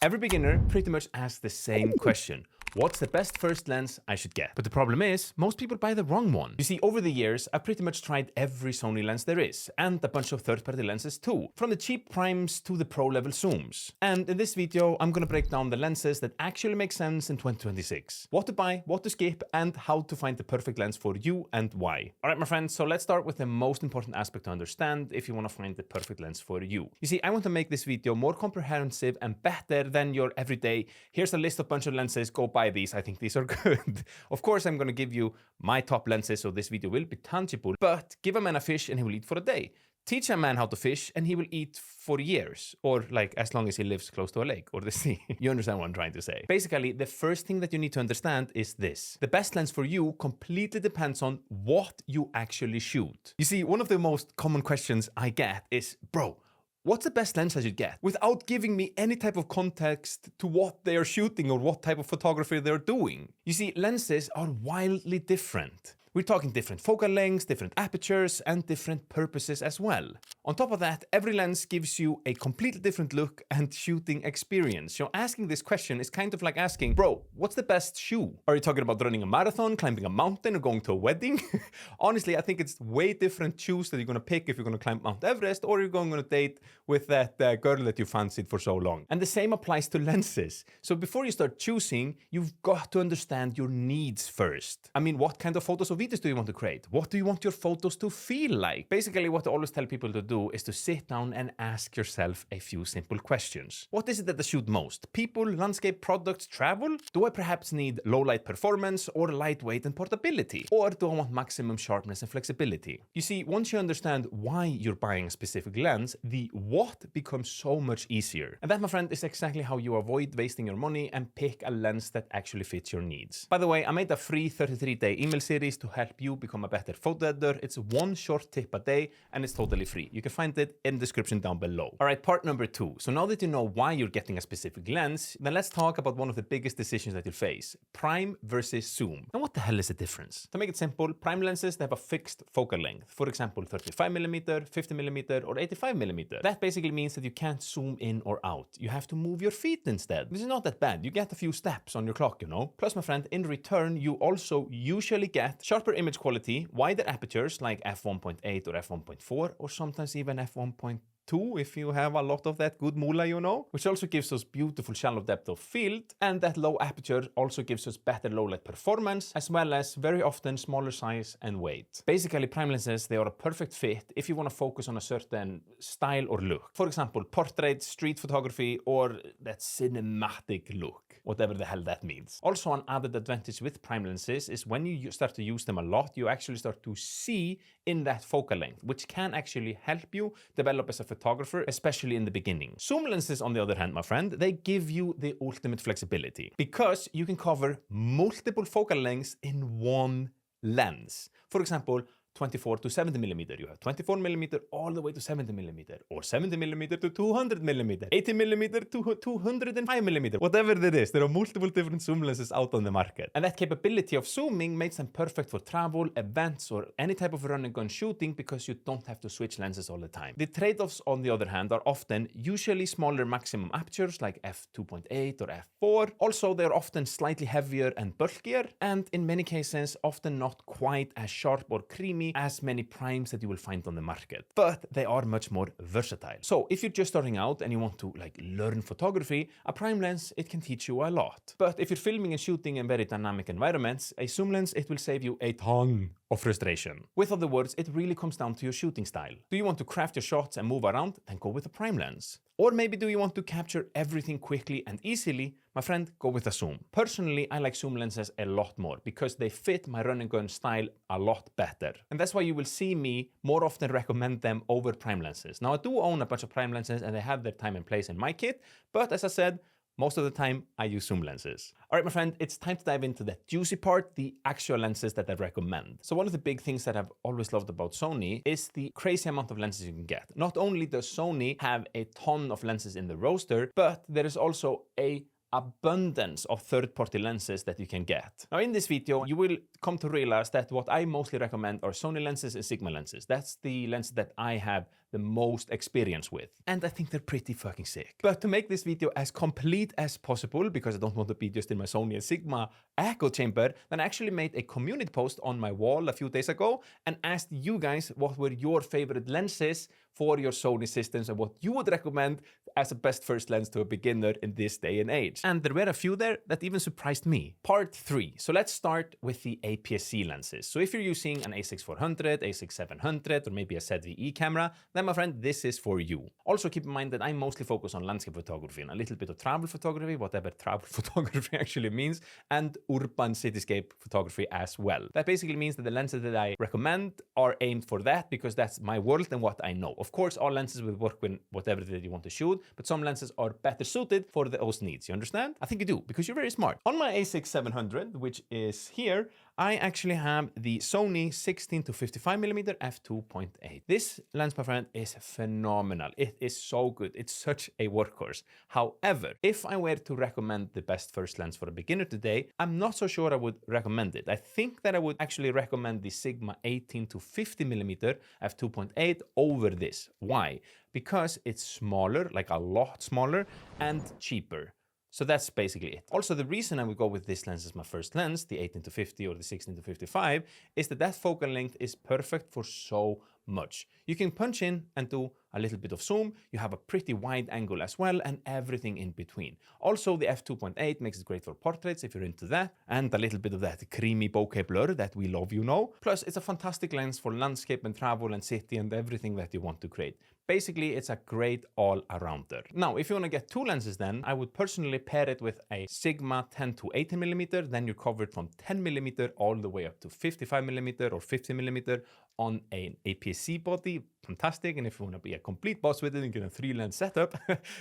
Every beginner pretty much asks the same question. What's the best first lens I should get? But the problem is, most people buy the wrong one. You see, over the years, I've pretty much tried every Sony lens there is, and a bunch of third-party lenses too, from the cheap primes to the pro-level zooms. And in this video, I'm gonna break down the lenses that actually make sense in 2026. What to buy, what to skip, and how to find the perfect lens for you and why. Alright, my friends, so let's start with the most important aspect to understand if you wanna find the perfect lens for you. You see, I want to make this video more comprehensive and better than your everyday, here's a list of bunch of lenses, go buy these, I think these are good. Of course, I'm gonna give you my top lenses, so this video will be tangible, but give a man a fish and he will eat for a day. Teach a man how to fish and he will eat for years, or like as long as he lives close to a lake or the sea. You understand what I'm trying to say. Basically, the first thing that you need to understand is this. The best lens for you completely depends on what you actually shoot. You see, one of the most common questions I get is, bro, what's the best lens I should get? Without giving me any type of context to what they are shooting or what type of photography they're doing. You see, lenses are wildly different. We're talking different focal lengths, different apertures, and different purposes as well. On top of that, every lens gives you a completely different look and shooting experience. So asking this question is kind of like asking, bro, what's the best shoe? Are you talking about running a marathon, climbing a mountain, or going to a wedding? Honestly, I think it's way different shoes that you're gonna pick if you're gonna climb Mount Everest or you're going on a date with that girl that you fancied for so long. And the same applies to lenses. So before you start choosing, you've got to understand your needs first. I mean, what kind of photos or videos do you want to create? What do you want your photos to feel like? Basically, what I always tell people to do is to sit down and ask yourself a few simple questions. What is it that I shoot most? People, landscape, products, travel? Do I perhaps need low light performance or lightweight and portability? Or do I want maximum sharpness and flexibility? You see, once you understand why you're buying a specific lens, the what becomes so much easier. And that, my friend, is exactly how you avoid wasting your money and pick a lens that actually fits your needs. By the way, I made a free 33-day email series to help you become a better photo editor. It's one short tip a day and it's totally free. You can find it in the description down below. All right, part number 2. So now that you know why you're getting a specific lens, then let's talk about one of the biggest decisions that you'll face. Prime versus zoom. And what the hell is the difference? To make it simple, prime lenses, they have a fixed focal length. For example, 35mm, 50mm, or 85mm. That basically means that you can't zoom in or out. You have to move your feet instead. This is not that bad. You get a few steps on your clock, you know. Plus, my friend, in return, you also usually get sharper image quality, wider apertures like f1.8 or f1.4, or sometimes even f1.2 if you have a lot of that good moolah, you know, which also gives us beautiful shallow depth of field, and that low aperture also gives us better low light performance, as well as very often smaller size and weight. Basically, prime lenses, they are a perfect fit if you want to focus on a certain style or look. For example, portrait, street photography, or that cinematic look, whatever the hell that means. Also, an added advantage with prime lenses is when you start to use them a lot, you actually start to see in that focal length, which can actually help you develop as a photographer, especially in the beginning. Zoom lenses, on the other hand, my friend, they give you the ultimate flexibility because you can cover multiple focal lengths in one lens. For example, 24 to 70mm. You have 24mm all the way to 70mm, or 70mm to 200mm, 80mm to 205mm, whatever it is. There are multiple different zoom lenses out on the market. And that capability of zooming makes them perfect for travel, events, or any type of run and gun shooting because you don't have to switch lenses all the time. The trade-offs, on the other hand, are often usually smaller maximum apertures like f2.8 or f4. Also, they're often slightly heavier and bulkier, and in many cases, often not quite as sharp or creamy as many primes that you will find on the market, but they are much more versatile. So if you're just starting out and you want to learn photography, a prime lens, it can teach you a lot. But if you're filming and shooting in very dynamic environments, a zoom lens, it will save you a ton of frustration. With other words, it really comes down to your shooting style. Do you want to craft your shots and move around? Then go with a prime lens. Or maybe do you want to capture everything quickly and easily? My friend, go with a zoom. Personally, I like zoom lenses a lot more because they fit my run and gun style a lot better. And that's why you will see me more often recommend them over prime lenses. Now, I do own a bunch of prime lenses and they have their time and place in my kit, but as I said, most of the time, I use zoom lenses. All right, my friend, it's time to dive into the juicy part, the actual lenses that I recommend. So one of the big things that I've always loved about Sony is the crazy amount of lenses you can get. Not only does Sony have a ton of lenses in the roster, but there is also a abundance of third-party lenses that you can get. Now in this video, you will come to realize that what I mostly recommend are Sony lenses and Sigma lenses. That's the lenses that I have the most experience with. And I think they're pretty fucking sick. But to make this video as complete as possible, because I don't want to be just in my Sony and Sigma echo chamber, then I actually made a community post on my wall a few days ago and asked you guys what were your favorite lenses for your Sony systems and what you would recommend as a best first lens to a beginner in this day and age. And there were a few there that even surprised me. Part 3. So let's start with the APS-C lenses. So if you're using an A6400, A6700, or maybe a ZVE camera, then my friend, this is for you. Also keep in mind that I mostly focus on landscape photography and a little bit of travel photography, whatever travel photography actually means, and urban cityscape photography as well. That basically means that the lenses that I recommend are aimed for that because that's my world and what I know. Of course, all lenses will work with whatever that you want to shoot, but some lenses are better suited for those needs. You understand? I think you do, because you're very smart. On my A6700, which is here, I actually have the Sony 16 to 55mm f2.8. This lens, my friend, is phenomenal. It is so good. It's such a workhorse. However, if I were to recommend the best first lens for a beginner today, I'm not so sure I would recommend it. I think that I would actually recommend the Sigma 18 to 50mm f2.8 over this. Why? Because it's smaller, like a lot smaller, and cheaper. So that's basically it. Also, the reason I would go with this lens as my first lens, the 18 to 50 or the 16 to 55, is that focal length is perfect for so much. You can punch in and do a little bit of zoom, you have a pretty wide angle as well, and everything in between. Also, the f2.8 makes it great for portraits if you're into that, and a little bit of that creamy bokeh blur that we love, you know. Plus, it's a fantastic lens for landscape and travel and city and everything that you want to create. Basically, it's a great all-arounder. Now, if you want to get two lenses then, I would personally pair it with a Sigma 10 to 18mm, then you're covered from 10mm all the way up to 55mm or 50mm on an APS-C body. Fantastic. And if you want to be a complete boss with it and get a 3-lens setup,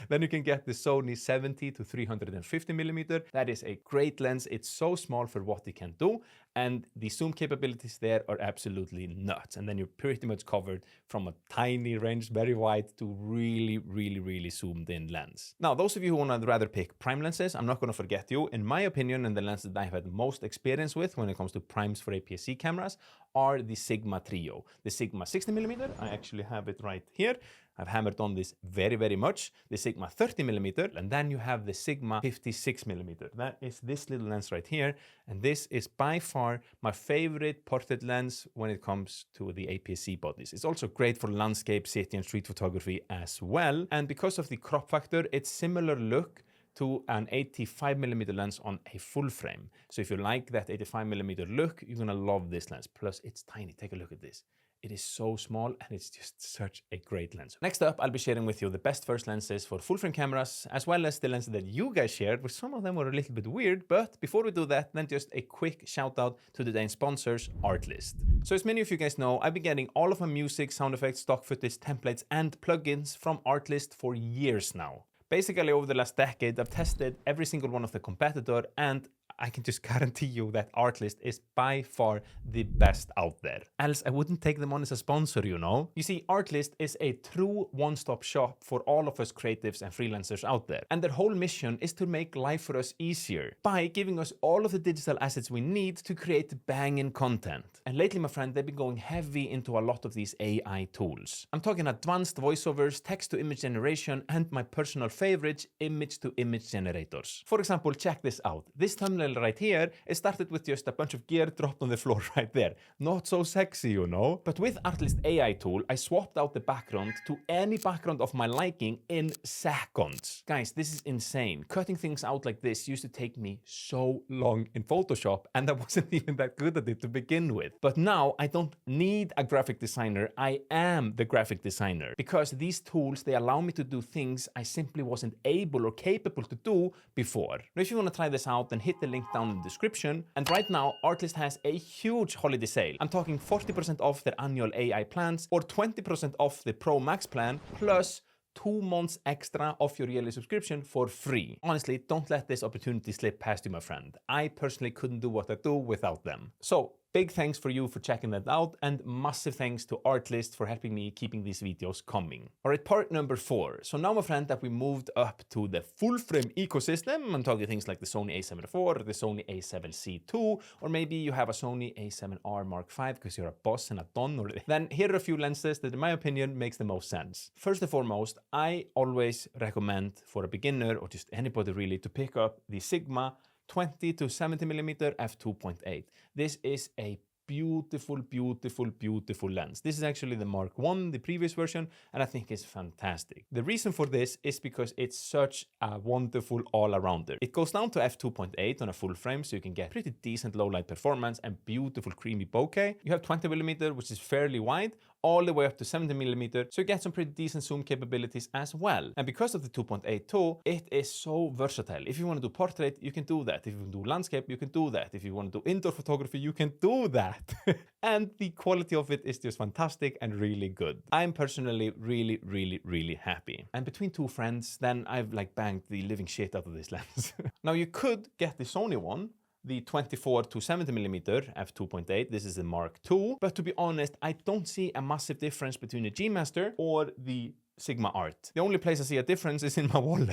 then you can get the Sony 70 to 350mm. That is a great lens. It's so small for what it can do, and the zoom capabilities there are absolutely nuts. And then you're pretty much covered from a tiny range, very wide, to really zoomed in lens. Now, those of you who want to rather pick prime lenses, I'm not going to forget you. In my opinion, and the lenses that I've had most experience with when it comes to primes for APS-C cameras are the Sigma trio. The Sigma 60mm, I actually have it right here. I've hammered on this very much. The Sigma 30mm, and then you have the Sigma 56mm. That is this little lens right here, and this is by far my favorite portrait lens when it comes to the APS-C bodies. It's also great for landscape, city, and street photography as well, and because of the crop factor, it's similar look to an 85mm lens on a full frame. So if you like that 85mm look, you're gonna love this lens. Plus, it's tiny. Take a look at this. It is so small and it's just such a great lens. Next up, I'll be sharing with you the best first lenses for full frame cameras, as well as the lenses that you guys shared, which some of them were a little bit weird. But before we do that, then just a quick shout out to today's sponsors, ArtList. So as many of you guys know, I've been getting all of my music, sound effects, stock footage, templates, and plugins from ArtList for years now. Basically, over the last decade, I've tested every single one of the competitor, and I can just guarantee you that ArtList is by far the best out there. Else I wouldn't take them on as a sponsor, you know? You see, ArtList is a true one-stop shop for all of us creatives and freelancers out there. And their whole mission is to make life for us easier by giving us all of the digital assets we need to create banging content. And lately, my friend, they've been going heavy into a lot of these AI tools. I'm talking advanced voiceovers, text-to-image generation, and my personal favorite, image-to-image generators. For example, check this out. This thumbnail right here, it started with just a bunch of gear dropped on the floor right there. Not so sexy, you know? But with ArtList AI tool, I swapped out the background to any background of my liking in seconds. Guys, this is insane. Cutting things out like this used to take me so long in Photoshop, and I wasn't even that good at it to begin with. But now I don't need a graphic designer. I am the graphic designer, because these tools, they allow me to do things I simply wasn't able or capable to do before. Now, if you want to try this out, then hit the link down in the description. And right now, ArtList has a huge holiday sale. I'm talking 40% off their annual AI plans or 20% off the Pro Max plan, plus 2 months extra off your yearly subscription for free. Honestly, don't let this opportunity slip past you, my friend. I personally couldn't do what I do without them. So, Big thanks for you for checking that out, and massive thanks to ArtList for helping me keeping these videos coming. Alright, part number 4. So now, my friend, that we moved up to the full frame ecosystem, I'm talking things like the Sony a7 IV, or the Sony a7C II, or maybe you have a Sony a7R Mark V because you're a boss and a don, or then here are a few lenses that in my opinion makes the most sense. First and foremost, I always recommend for a beginner, or just anybody really, to pick up the Sigma 20 to 70mm f2.8. This is a beautiful, beautiful, beautiful lens. This is actually the Mark I, the previous version, and I think it's fantastic. The reason for this is because it's such a wonderful all-arounder. It goes down to f2.8 on a full frame, so you can get pretty decent low light performance and beautiful creamy bokeh. You have 20mm, which is fairly wide, all the way up to 70mm, so you get some pretty decent zoom capabilities as well. And because of the 2.8 too, it is so versatile. If you want to do portrait, you can do that. If you want to do landscape, you can do that. If you want to do indoor photography, you can do that. And the quality of it is just fantastic and really good. I'm personally really, really, really happy. And between two friends, then I've like banged the living shit out of this lens. Now you could get the Sony one, the 24 to 70mm f2.8. This is the Mark II, but to be honest, I don't see a massive difference between the G Master or the Sigma Art. The only place I see a difference is in my wallet.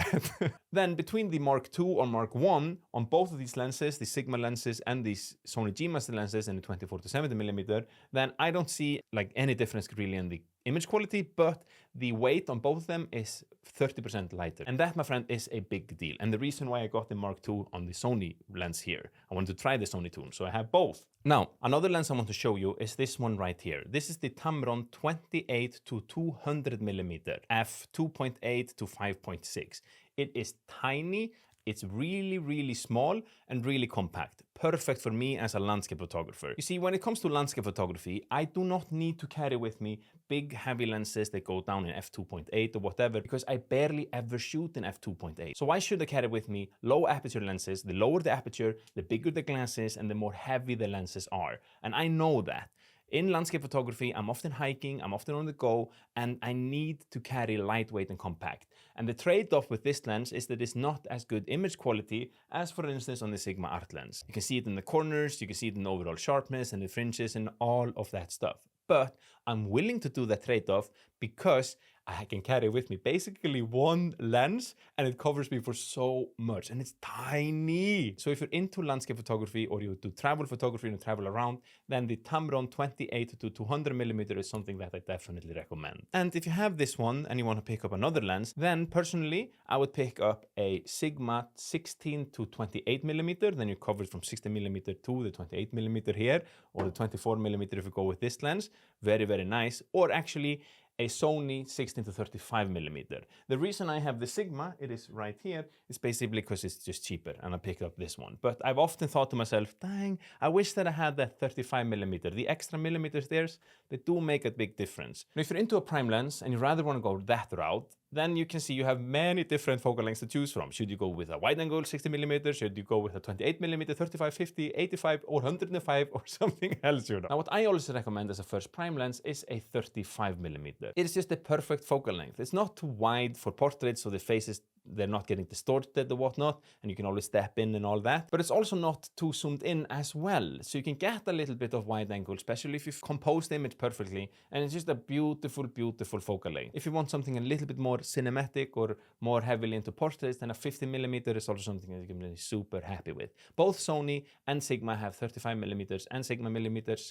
Then between the Mark II or Mark I, on both of these lenses, the Sigma lenses and these Sony G Master lenses and the 24 to 70mm, then I don't see like any difference really in the image quality, but the weight on both of them is 30% lighter. And that, my friend, is a big deal. And the reason why I got the Mark II on the Sony lens here, I wanted to try the Sony II, so I have both. Now, another lens I want to show you is this one right here. This is the Tamron 28 to 200mm f2.8 to 5.6. It is tiny. It's really, really small and really compact. Perfect for me as a landscape photographer. You see, when it comes to landscape photography, I do not need to carry with me big heavy lenses that go down in f2.8 or whatever, because I barely ever shoot in f2.8. So why should I carry with me low aperture lenses? The lower the aperture, the bigger the glass is, and the more heavy the lenses are. And I know that. In landscape photography, I'm often hiking, I'm often on the go, and I need to carry lightweight and compact. And the trade-off with this lens is that it's not as good image quality as, for instance, on the Sigma Art lens. You can see it in the corners, you can see it in the overall sharpness and the fringes and all of that stuff. But I'm willing to do that trade-off because I can carry with me basically one lens and it covers me for so much, and it's tiny. So if you're into landscape photography or you do travel photography and travel around, then the Tamron 28 to 200mm is something that I definitely recommend. And if you have this one and you want to pick up another lens, then personally I would pick up a Sigma 16 to 28mm. Then you cover it from 60mm to the 28mm here, or the 24mm if you go with this lens. Very, very nice. Or actually a Sony 16 to 35mm. The reason I have the Sigma, it is right here, is basically because it's just cheaper and I picked up this one. But I've often thought to myself, dang, I wish that I had that 35mm. The extra millimeters there, they do make a big difference. Now, if you're into a prime lens and you rather want to go that route, then you can see you have many different focal lengths to choose from. Should you go with a wide angle 60mm? Should you go with a 28mm, 35, 50, 85, or 105, or something else, you know? Now, what I always recommend as a first prime lens is a 35mm. It is just the perfect focal length. It's not too wide for portraits, so the faces, they're not getting distorted or whatnot, and you can always step in and all that. But it's also not too zoomed in as well, so you can get a little bit of wide angle, especially if you've composed the image perfectly, and it's just a beautiful, beautiful focal length. If you want something a little bit more cinematic or more heavily into portraits, then a 50mm is also something that you can be super happy with. Both Sony and Sigma have 35mm and Sigma millimeters.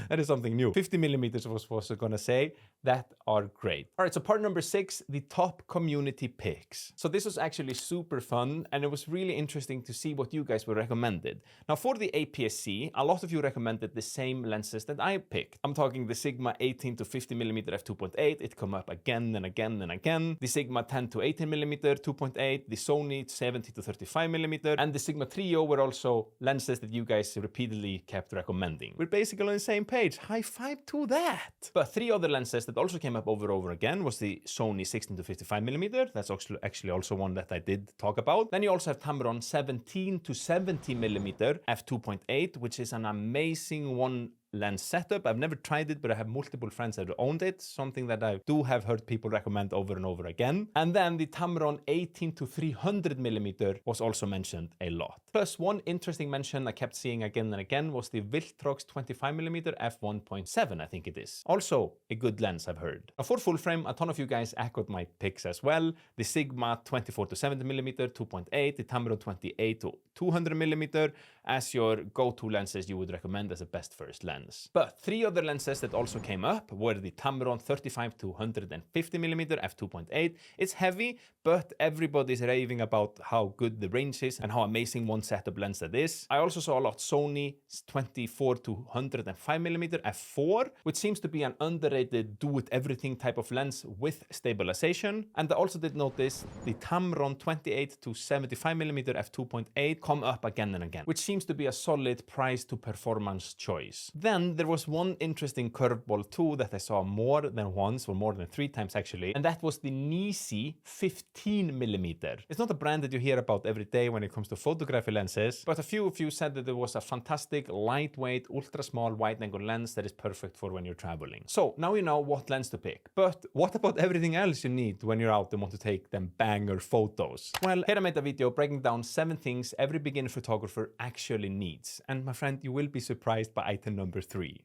That is something new. 50mm was gonna say, that are great. All right, so part number 6, the top community picks. So this was actually super fun, and it was really interesting to see what you guys were recommended. Now, for the APS-C, a lot of you recommended the same lenses that I picked. I'm talking the Sigma 18 to 50mm f2.8. It come up again and again and again. The Sigma 10 to 18mm 2.8, the Sony 70 to 35mm, and the Sigma Trio were also lenses that you guys repeatedly kept recommending. We're basically on the same page. High five to that. But 3 other lenses that also came up over and over again was the Sony 16 to 55mm. That's actually also one that I did talk about. Then you also have Tamron 17 to 70mm f2.8, which is an amazing one lens setup. I've never tried it, but I have multiple friends that have owned it, something that I do have heard people recommend over and over again. And then the Tamron 18 to 300mm was also mentioned a lot. Plus, one interesting mention I kept seeing again and again was the Viltrox 25mm f1.7, I think it is. Also a good lens, I've heard. Now for full frame, a ton of you guys echoed my picks as well. The Sigma 24 to 70mm 2.8, the Tamron 28 to 200mm as your go-to lenses you would recommend as a best first lens. But three other lenses that also came up were the Tamron 35 to 150mm f2.8. It's heavy, but everybody's raving about how good the range is and how amazing one setup lens that is. I also saw a lot Sony 24 to 105mm f4, which seems to be an underrated do-it-everything type of lens with stabilization. And I also did notice the Tamron 28 to 75mm f2.8 come up again and again, which seems to be a solid price to performance choice. Then there was one interesting curveball too that I saw more than once, or more than 3 times actually, and that was the Nisi 15mm. It's not a brand that you hear about every day when it comes to photography lenses, but a few of you said that it was a fantastic, lightweight, ultra small wide-angle lens that is perfect for when you're traveling. So now you know what lens to pick, but what about everything else you need when you're out and want to take them banger photos? Well, here I made a video breaking down 7 things every beginner photographer actually needs, and my friend, you will be surprised by item number 3.